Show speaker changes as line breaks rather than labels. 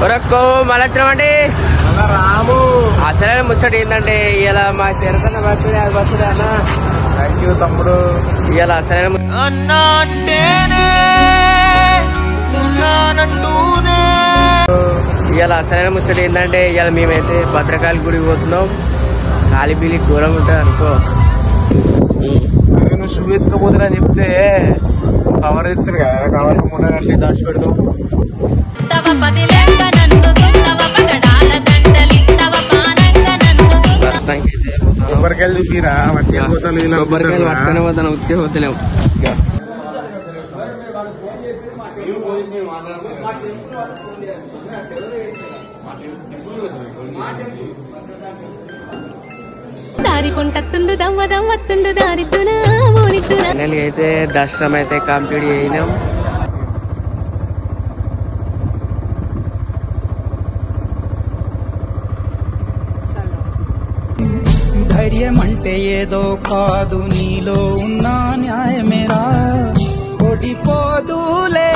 ఒరక్కో మళ్ళీ రాము అసలే ముచ్చట ఏంటంటే ఇలా మా చెరకన్న బస్సుడే అది బస్సుడే అన్న. థ్యాంక్ యూ తమ్ముడు. ఇలా అసలే అన్నా ఇవాళ అసలైన ముచ్చట ఏంటంటే ఇవాళ మేమైతే భద్రకాళి గుడికి పోతున్నాం. కాలిబీలి ఘోరం ఉంటుంది అనుకో. నువ్వు షూ ఎత్తుకపోతున్నా చెప్తే కవర్ ఎత్తుడు కదా, కవర్ ముందంటే దాచి పెడతాం. కొబ్బరికాయలు చూసిరా, కొబ్బరికాయలు పట్టుకునే పోతాను, ఉత్తే పోతలేము. అయితే దర్శనం అయితే కంప్లీట్ చేయినాం.
ధైర్యం అంటే ఏదో కాదు, నీలో ఉన్న న్యాయమేరా, ఓడిపోదులే.